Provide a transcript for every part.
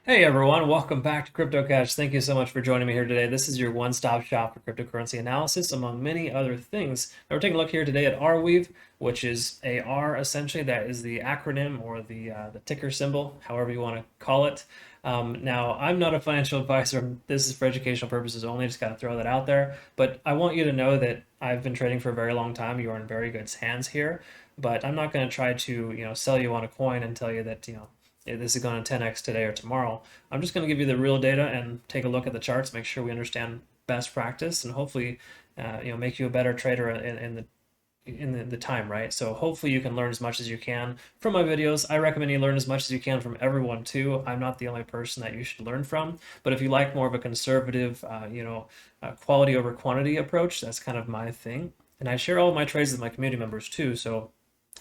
Hey everyone, welcome back to CryptoCache. Thank you so much for joining me here today. This is your one-stop shop for cryptocurrency analysis, among many other things. Now we're taking a look here today at Arweave, which is AR essentially. That is the acronym or the ticker symbol, however you want to call it. Now, I'm not a financial advisor. This is for educational purposes only. Just got to throw that out there. But I want you to know that I've been trading for a very long time. You are in very good hands here. But I'm not going to try to, sell you on a coin and tell you that, this is going to 10x today or tomorrow. I'm just going to give you the real data and take a look at the charts, make sure we understand best practice, and hopefully, make you a better trader in the time, right? So hopefully you can learn as much as you can from my videos. I recommend you learn as much as you can from everyone too. I'm not the only person that you should learn from, but if you like more of a conservative, quality over quantity approach, that's kind of my thing. And I share all of my trades with my community members too. So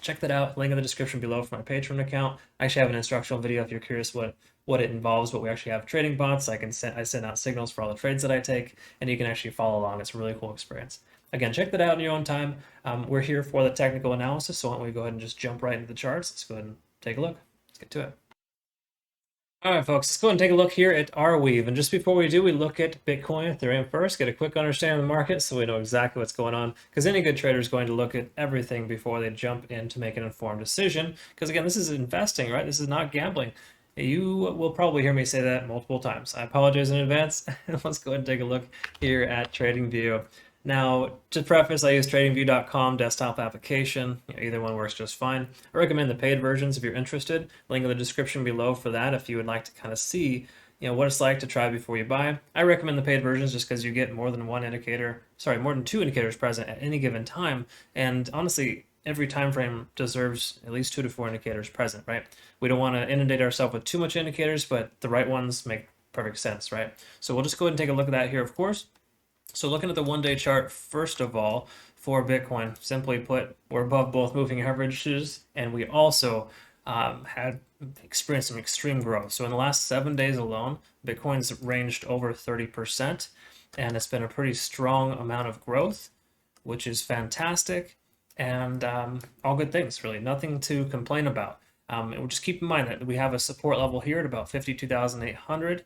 check that out. Link in the description below for my Patreon account. I actually have an instructional video if you're curious what it involves. But we actually have trading bots. I send out signals for all the trades that I take, and you can actually follow along. It's a really cool experience. Again, check that out in your own time. We're here for the technical analysis, so why don't we go ahead and just jump right into the charts. Let's go ahead and take a look. Let's get to it. All right, folks, let's go ahead and take a look here at Arweave. And just before we do, we look at Bitcoin, Ethereum first, get a quick understanding of the market so we know exactly what's going on. Because any good trader is going to look at everything before they jump in to make an informed decision. Because again, this is investing, right? This is not gambling. You will probably hear me say that multiple times. I apologize in advance. Let's go ahead and take a look here at TradingView. Now, to preface, I use TradingView.com desktop application. Either one works just fine. I recommend the paid versions if you're interested. Link in the description below for that if you would like to kind of see what it's like to try before you buy. I recommend the paid versions just because you get more than more than two indicators present at any given time. And honestly, every time frame deserves at least 2 to 4 indicators present, right? We don't want to inundate ourselves with too much indicators, but the right ones make perfect sense, right? So we'll just go ahead and take a look at that here, of course. So looking at the one-day chart, first of all, for Bitcoin, simply put, we're above both moving averages, and we also had experienced some extreme growth. So in the last 7 days alone, Bitcoin's ranged over 30%, and it's been a pretty strong amount of growth, which is fantastic, and all good things, really. Nothing to complain about. And we'll just keep in mind that we have a support level here at about 52,800.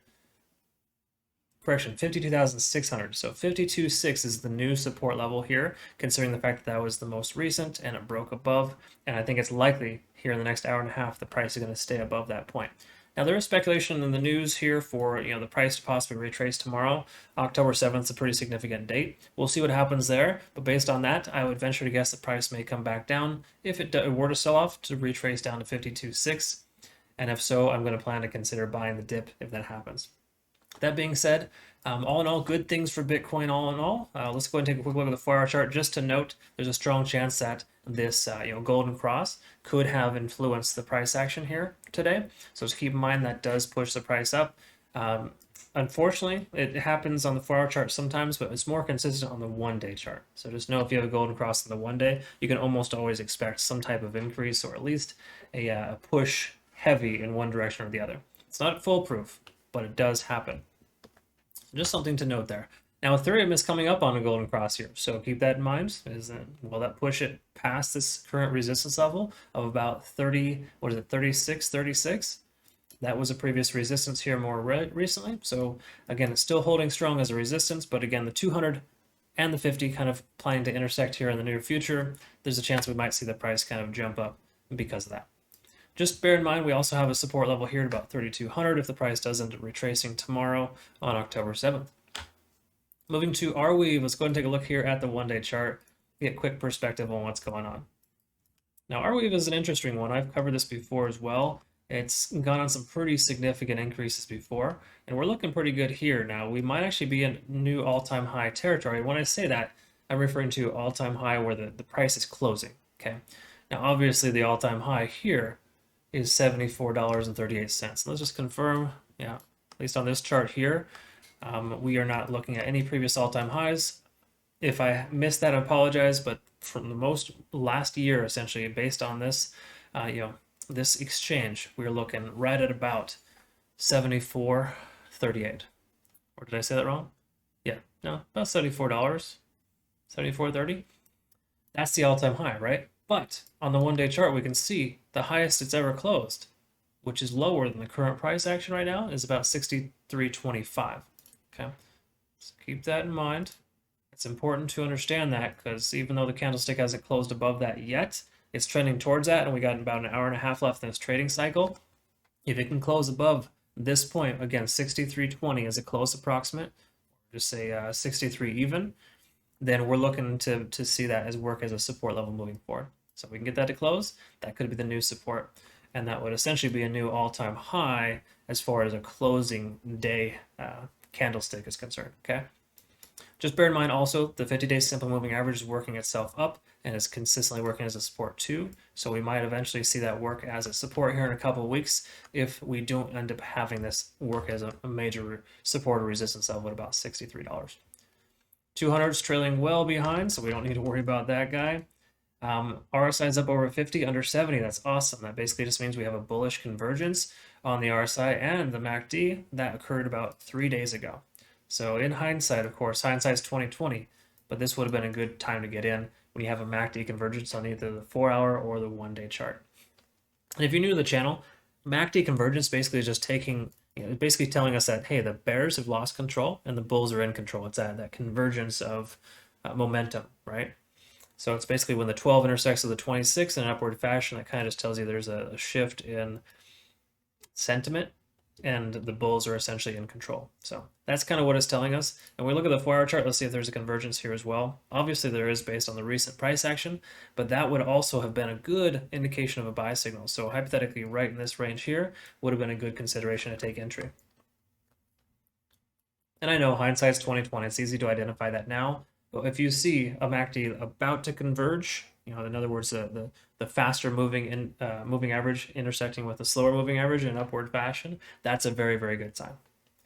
Correction, 52,600. So 52.6 is the new support level here, considering the fact that that was the most recent and it broke above. And I think it's likely here in the next hour and a half, the price is going to stay above that point. Now, there is speculation in the news here for the price to possibly retrace tomorrow. October 7th is a pretty significant date. We'll see what happens there. But based on that, I would venture to guess the price may come back down if it were to sell off to retrace down to 52.6. And if so, I'm going to plan to consider buying the dip if that happens. That being said, all in all, good things for Bitcoin all in all. Let's go ahead and take a quick look at the 4-hour chart just to note there's a strong chance that this golden cross could have influenced the price action here today. So just keep in mind that does push the price up. Unfortunately, it happens on the 4-hour chart sometimes, but it's more consistent on the one-day chart. So just know if you have a golden cross on the one day, you can almost always expect some type of increase or at least a push heavy in one direction or the other. It's not foolproof, but it does happen. Just something to note there. Now, Ethereum is coming up on a golden cross here, so keep that in mind. Will that push it past this current resistance level of about 36? That was a previous resistance here more recently. So again, it's still holding strong as a resistance, but again, the 200 and the 50 kind of planning to intersect here in the near future. There's a chance we might see the price kind of jump up because of that. Just bear in mind, we also have a support level here at about 3,200 if the price does end up retracing tomorrow on October 7th. Moving to Arweave, let's go ahead and take a look here at the one-day chart, get a quick perspective on what's going on. Now, Arweave is an interesting one. I've covered this before as well. It's gone on some pretty significant increases before, and we're looking pretty good here. Now, we might actually be in new all-time high territory. When I say that, I'm referring to all-time high where the price is closing, okay? Now, obviously, the all-time high here is $74.38. Let's just confirm, at least on this chart here, we are not looking at any previous all-time highs. If I missed that, I apologize, but from the most last year, essentially, based on this, this exchange, we're looking right at about 74.38. Or did I say that wrong? Yeah, no, about $74, 74.30. That's the all-time high, right? But on the one-day chart, we can see the highest it's ever closed which is lower than the current price action right now, is about 63.25. Okay, so keep that in mind. It's important to understand that because even though the candlestick hasn't closed above that yet, it's trending towards that, and we got about an hour and a half left in this trading cycle. If it can close above this point, again, 63.20 is a close approximate, just say 63 even, then we're looking to see that as work as a support level moving forward. So if we can get that to close, that could be the new support. And that would essentially be a new all-time high as far as a closing day candlestick is concerned, okay? Just bear in mind also, the 50-day simple moving average is working itself up and is consistently working as a support too. So we might eventually see that work as a support here in a couple of weeks if we don't end up having this work as a major support or resistance level at about $63. 200 is trailing well behind, so we don't need to worry about that guy. RSI is up over 50, under 70. That's awesome. That basically just means we have a bullish convergence on the RSI and the MACD that occurred about 3 days ago. So in hindsight, of course, hindsight's 2020, but this would have been a good time to get in when you have a MACD convergence on either the 4-hour or the 1-day chart. And if you're new to the channel, MACD convergence basically is just taking, basically telling us that, hey, the bears have lost control and the bulls are in control. It's that convergence of momentum, right? So it's basically when the 12 intersects with the 26 in an upward fashion, that kind of just tells you there's a shift in sentiment and the bulls are essentially in control. So that's kind of what it's telling us. And we look at the 4-hour chart, let's see if there's a convergence here as well. Obviously there is based on the recent price action, but that would also have been a good indication of a buy signal. So hypothetically right in this range here would have been a good consideration to take entry. And I know hindsight's 2020, it's easy to identify that now. But if you see a MACD about to converge, in other words, the faster moving moving average intersecting with the slower moving average in an upward fashion, that's a very, very good sign.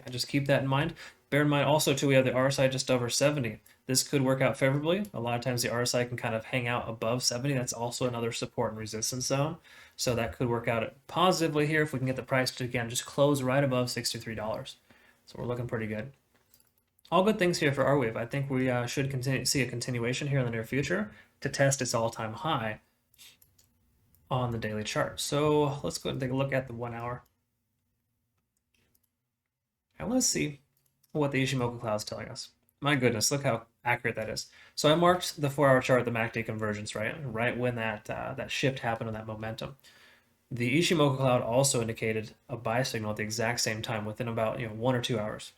And just keep that in mind. Bear in mind also too, we have the RSI just over 70. This could work out favorably. A lot of times the RSI can kind of hang out above 70. That's also another support and resistance zone. So that could work out positively here if we can get the price to, again, just close right above $63. So we're looking pretty good. All good things here for Arweave. I think we should continue see a continuation here in the near future to test its all-time high on the daily chart. So let's go and take a look at the 1 hour. And let's see what the Ishimoku cloud is telling us. My goodness, look how accurate that is. So I marked the 4-hour chart, the MACD convergence, right when that shift happened in that momentum. The Ishimoku cloud also indicated a buy signal at the exact same time within about 1 or 2 hours.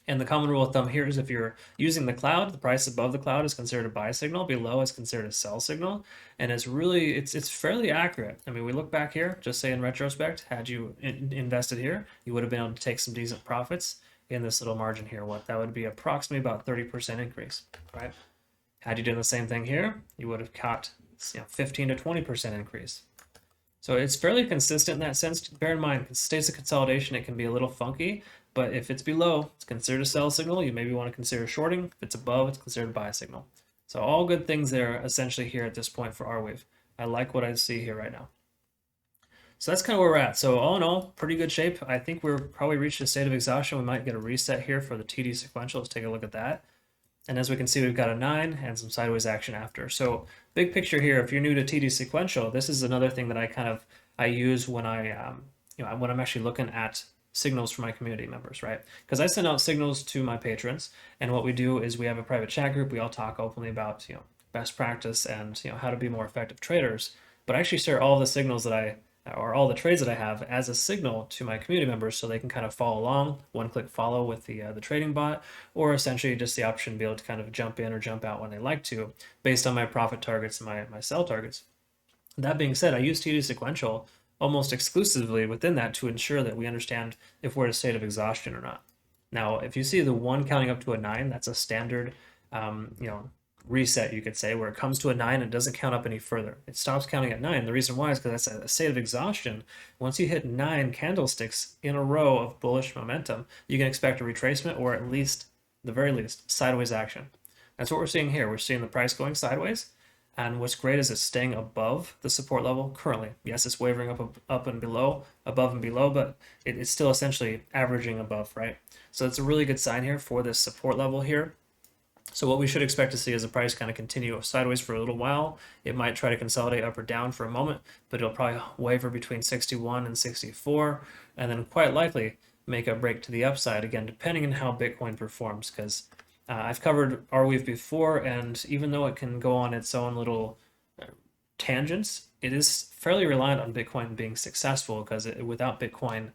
And the common rule of thumb here is if you're using the cloud, the price above the cloud is considered a buy signal, below is considered a sell signal, and it's fairly accurate. I mean, we look back here, just say in retrospect, had you invested here, you would have been able to take some decent profits in this little margin here. What that would be approximately about 30% increase, right? Had you done the same thing here, you would have caught 15 to 20% increase. So it's fairly consistent in that sense. Bear in mind, states of consolidation, it can be a little funky, but if it's below, it's considered a sell signal. You maybe want to consider shorting. If it's above, it's considered a buy signal. So all good things there essentially here at this point for Arweave. I like what I see here right now. So that's kind of where we're at. So all in all, pretty good shape. I think we're probably reached a state of exhaustion. We might get a reset here for the TD sequential. Let's take a look at that. And as we can see, we've got a 9 and some sideways action after. So big picture here, if you're new to TD sequential, this is another thing that I use when when I'm actually looking at signals for my community members, right? Because I send out signals to my patrons, and what we do is we have a private chat group. We all talk openly about best practice and how to be more effective traders. But I actually share all the signals that all the trades that I have as a signal to my community members, so they can kind of follow along, one-click follow with the trading bot, or essentially just the option to be able to kind of jump in or jump out when they like to, based on my profit targets and my sell targets. That being said, I use TD sequential almost exclusively within that to ensure that we understand if we're at a state of exhaustion or not. Now, if you see the 1 counting up to a 9, that's a standard, reset, you could say, where it comes to a 9 and doesn't count up any further. It stops counting at 9. The reason why is because that's a state of exhaustion. Once you hit 9 candlesticks in a row of bullish momentum, you can expect a retracement or at least, the very least, sideways action. That's what we're seeing here. We're seeing the price going sideways. And what's great is it's staying above the support level currently. Yes, it's wavering up and below, above and below, but it's still essentially averaging above, right? So it's a really good sign here for this support level here. So what we should expect to see is the price kind of continue sideways for a little while. It might try to consolidate up or down for a moment, but it'll probably waver between 61 and 64, and then quite likely make a break to the upside again, depending on how Bitcoin performs. Because I've covered Arweave before, and even though it can go on its own little tangents, it is fairly reliant on Bitcoin being successful, because without Bitcoin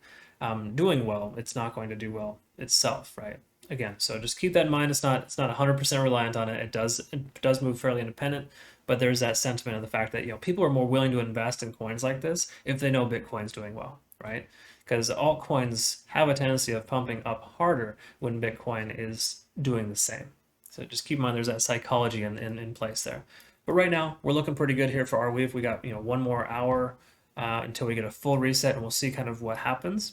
doing well, it's not going to do well itself, right? Again, so just keep that in mind. It's not 100% reliant on it. It does move fairly independent, but there's that sentiment of the fact that people are more willing to invest in coins like this if they know Bitcoin's doing well, right? Because altcoins have a tendency of pumping up harder when Bitcoin is doing the same. So just keep in mind there's that psychology in place there. But right now we're looking pretty good here for Arweave. We got one more hour until we get a full reset, and we'll see kind of what happens.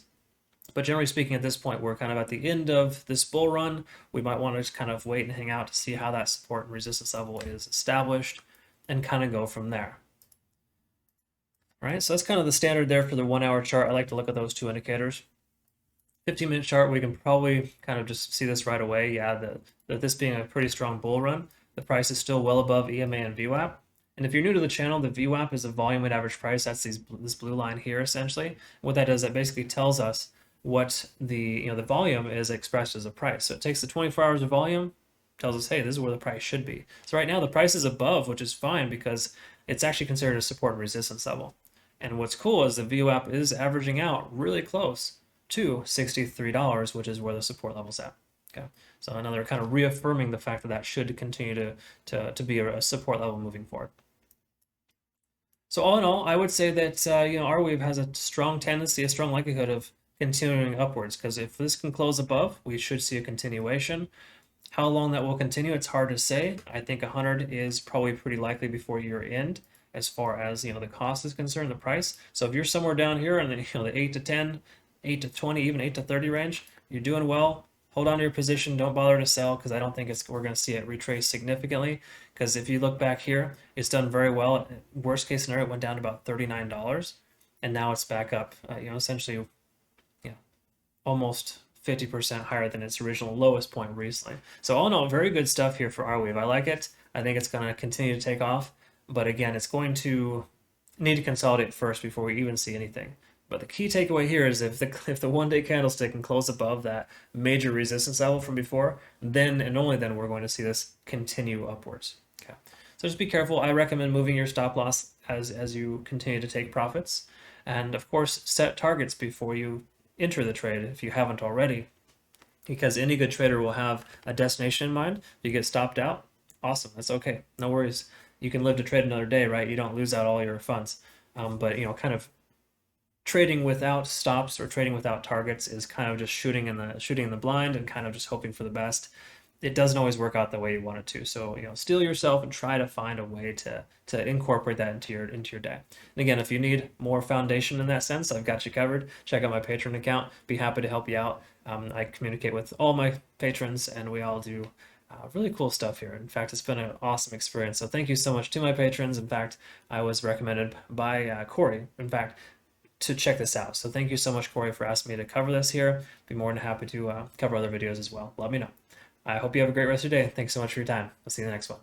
But generally speaking, at this point, we're kind of at the end of this bull run. We might want to just kind of wait and hang out to see how that support and resistance level is established and kind of go from there. All right, so that's kind of the standard there for the 1 hour chart. I like to look at those two indicators. 15-minute chart, we can probably kind of just see this right away. Yeah, this being a pretty strong bull run, the price is still well above EMA and VWAP. And if you're new to the channel, the VWAP is the volume weighted average price. That's this blue line here, essentially. And what that does, that basically tells us what the volume is expressed as a price. So it takes the 24 hours of volume, tells us, hey, this is where the price should be. So right now the price is above, which is fine because it's actually considered a support and resistance level. And what's cool is the VWAP is averaging out really close to $63, which is where the support level's at. Okay, so another kind of reaffirming the fact that that should continue to be a support level moving forward. So all in all, I would say that Arweave has a strong tendency, a strong likelihood of continuing upwards, because if this can close above, we should see a continuation. How long that will continue, it's hard to say. I think 100 is probably pretty likely before year end, as far as the cost is concerned, the price. So if you're somewhere down here in the 8 to 10, 8 to 20, even 8 to 30 range, you're doing well. Hold on to your position. Don't bother to sell, because I don't think we're going to see it retrace significantly. Because if you look back here, it's done very well. Worst case scenario, it went down to about $39, and now it's back up. Essentially, almost 50% higher than its original lowest point recently. So all in all, very good stuff here for Arweave. I like it. I think it's going to continue to take off. But again, it's going to need to consolidate first before we even see anything. But the key takeaway here is if the one-day candlestick can close above that major resistance level from before, then and only then we're going to see this continue upwards. Okay. So just be careful. I recommend moving your stop loss as you continue to take profits. And of course, set targets before you enter the trade if you haven't already, because any good trader will have a destination in mind. If you get stopped out, awesome, that's okay, no worries. You can live to trade another day, right? You don't lose out all your funds. But kind of trading without stops or trading without targets is kind of just shooting in the blind and kind of just hoping for the best. It doesn't always work out the way you want it to. So steel yourself and try to find a way to incorporate that into your day. And again, if you need more foundation in that sense, I've got you covered. Check out my Patreon account. Be happy to help you out. I communicate with all my patrons, and we all do really cool stuff here. In fact, it's been an awesome experience. So thank you so much to my patrons. In fact, I was recommended by Corey, in fact, to check this out. So thank you so much, Corey, for asking me to cover this here. Be more than happy to cover other videos as well. Let me know. I hope you have a great rest of your day. Thanks so much for your time. I'll see you in the next one.